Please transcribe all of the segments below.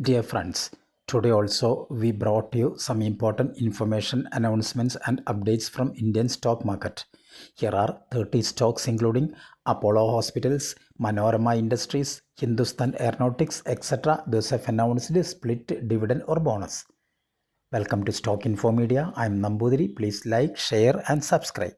Dear friends, today also we brought you some important information, announcements and updates from Indian stock market. Here are 30 stocks including Apollo Hospitals, Manorama Industries, Hindustan Aeronautics, etc. Those have announced split dividend or bonus. Welcome to Stock Info Media. I am Nambudiri. Please like, share and subscribe.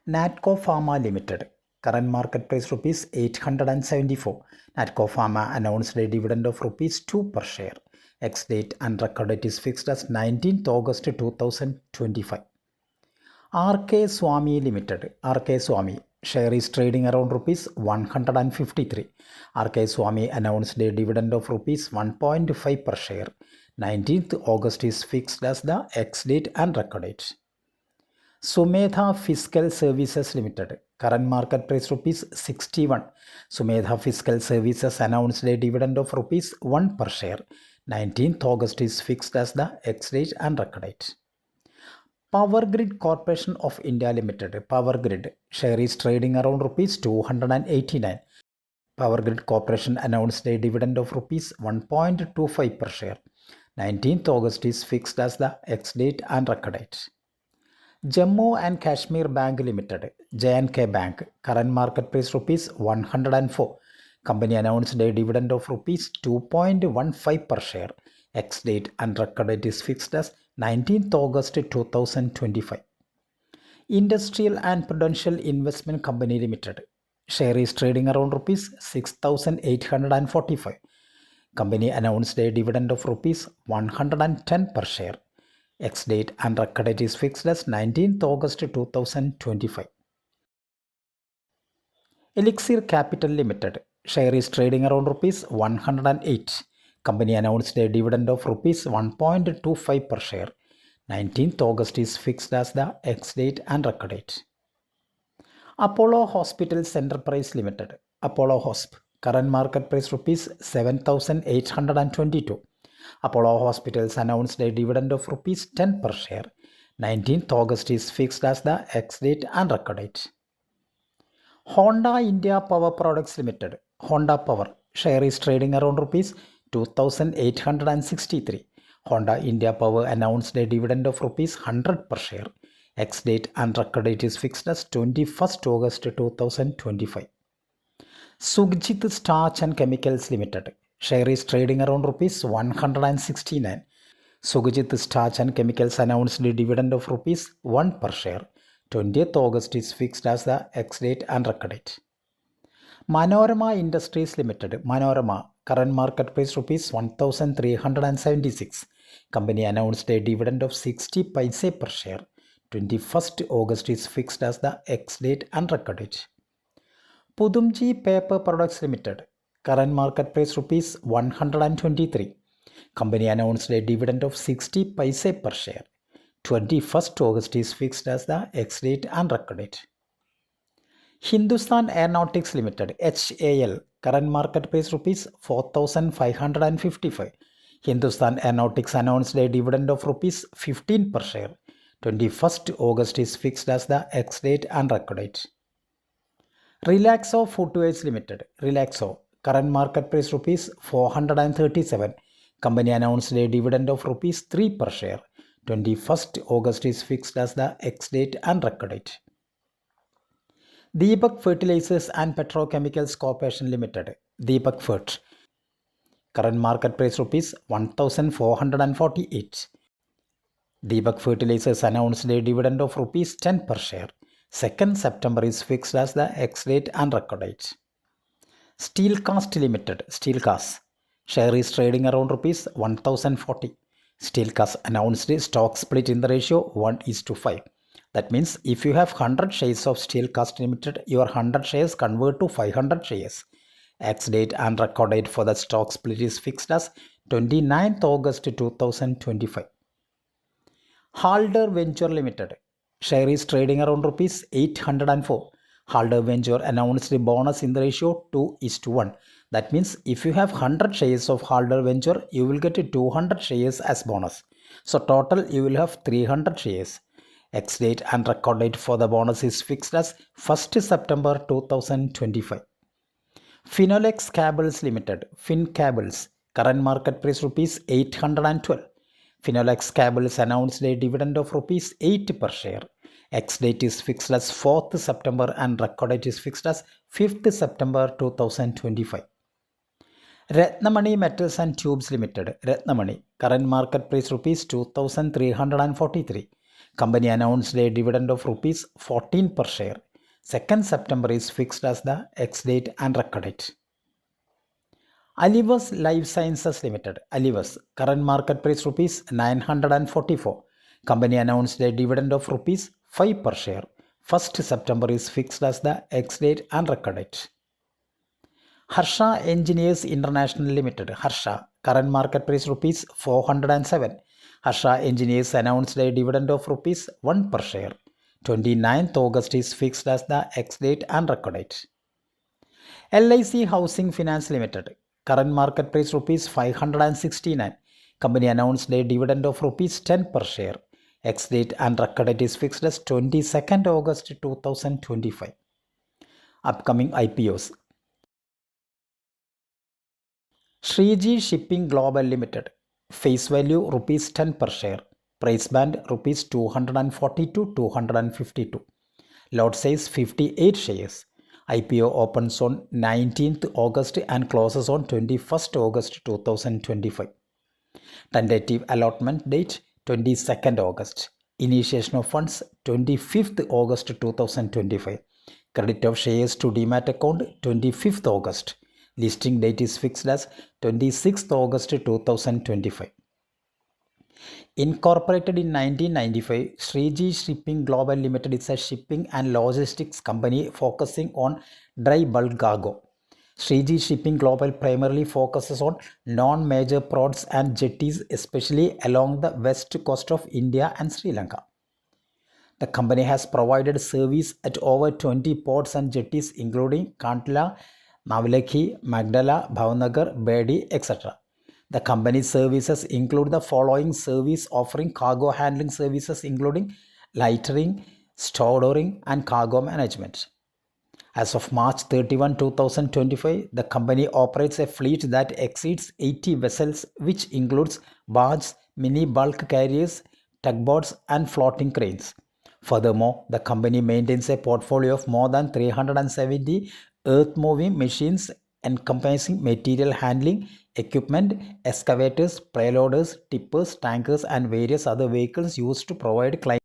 Natco Pharma Limited. Current market price rupees 874. Natco Pharma announced a dividend of rupees 2 per share. Ex-date and record date is fixed as 19th August 2025. RK Swami Limited. RK Swami share is trading around rupees 153. RK Swami announced a dividend of rupees 1.5 per share. 19th August is fixed as the ex-date and record date. Sumedha Fiscal Services Limited. Current market price rupees 61. Sumedha Fiscal Services announced a dividend of rupees 1 per share. 19th August is fixed as the ex-date and record date. Power Grid Corporation of India Limited. Power Grid share is trading around rupees 289. Power Grid Corporation announced a dividend of rupees 1.25 per share. 19th August is fixed as the ex-date and record date. Jammu and Kashmir Bank Limited, J&K Bank, current market price rupees 104. Company announced a dividend of rupees 2.15 per share. Ex-date and record date is fixed as 19th August 2025. Industrial and Prudential Investment Company Limited, share is trading around rupees 6,845. Company announced a dividend of rupees 110 per share. Ex-date and record date is fixed as 19th August 2025. Elixir Capital Limited share is trading around rupees 108. Company announced a dividend of rupees 1.25 per share. 19th August is fixed as the ex-date and record date. Apollo Hospitals Enterprise Limited, Apollo Hosp, current market price rupees 7,822. Apollo Hospitals announced a dividend of rupees 10 per share. 19th August is fixed as the ex-date and record date. Honda India Power Products Limited, Honda Power, share is trading around rupees 2,863. Honda India Power announced a dividend of rupees 100 per share. Ex-date and record date is fixed as 21st August 2025. Sukhjit Starch and Chemicals Limited, share is trading around rupees 169. Sukhjit Starch and Chemicals announced a dividend of rupees 1 per share. 20th August is fixed as the ex-date and record date. Manorama Industries Limited, Manorama, current market price rupees 1,376. Company announced a dividend of 60 paise per share. 21st August is fixed as the ex-date and record date. Pudumji Paper Products Limited, current market price rupees 123. Company announced a dividend of 60 paise per share. 21st August is fixed as the ex-date and record date. Hindustan Aeronautics Limited, HAL, current market price rupees 4,555. Hindustan Aeronautics announced a dividend of rupees 15 per share. 21st August is fixed as the ex-date and record date. Relaxo Footwears Limited, Relaxo, current market price rupees 437. Company announced a dividend of rupees 3 per share. 21st August is fixed as the ex-date and record date. Deepak Fertilizers and Petrochemicals Corporation Limited, Deepak Fert, current market price rupees 1,448. Deepak Fertilizers announced a dividend of rupees 10 per share. 2nd September is fixed as the ex-date and record date. Steelcast Limited, Steelcast, share is trading around rupees 1,040. Steelcast announced a stock split in the ratio 1:5. That means if you have 100 shares of Steelcast Limited, your 100 shares convert to 500 shares. Ex-date and record date for the stock split is fixed as 29th August 2025. Halder Venture Limited, share is trading around rupees 804. Halder Venture announced a bonus in the ratio 2:1. That means if you have 100 shares of Halder Venture, you will get 200 shares as bonus. So total you will have 300 shares. Ex-date and record date for the bonus is fixed as 1st September 2025. Finolex Cables Limited, FinCables, current market price rupees 812. Finolex Cables announced a dividend of rupees 8 per share. Ex-date is fixed as 4th September and record date is fixed as 5th September 2025. Ratnamani Metals and Tubes Limited, Ratnamani, current market price rupees 2343. Company announced a dividend of rupees 14 per share. 2nd September is fixed as the ex-date and record date. Alivus Life Sciences Limited, Alivus, current market price rupees 944. Company announced a dividend of rupees 5 per share. 1st September is fixed as the ex-date and record date. Harsha Engineers International Limited, Harsha, current market price rupees 407. Harsha Engineers announced a dividend of rupees 1 per share. 29th August is fixed as the ex-date and record date. LIC Housing Finance Limited, current market price rupees 569. Company announced a dividend of rupees 10 per share. Ex-date and record date is fixed as 22nd August 2025. Upcoming IPOs. Shriji Shipping Global Limited, face value rupees 10 per share, price band rupees 240 to 252, lot size 58 shares. IPO opens on 19th August and closes on 21st August 2025. Tentative allotment date 22nd August. Initiation of funds 25th August 2025. Credit of shares to demat account 25th August. Listing date is fixed as 26th August 2025. Incorporated in 1995, Shriji Shipping Global Limited is a shipping and logistics company focusing on dry bulk cargo. Shriji Shipping Global primarily focuses on non-major ports and jetties, especially along the west coast of India and Sri Lanka. The company has provided service at over 20 ports and jetties including Kandla, Navlakhi, Magdala, Bhavnagar, Bedi, etc. The company's services include the following service offering cargo handling services including lightering, storing, and cargo management. As of March 31, 2025, the company operates a fleet that exceeds 80 vessels, which includes barges, mini bulk carriers, tugboats, and floating cranes. Furthermore, the company maintains a portfolio of more than 370 earth-moving machines encompassing material handling equipment, excavators, payloaders, tippers, tankers, and various other vehicles used to provide client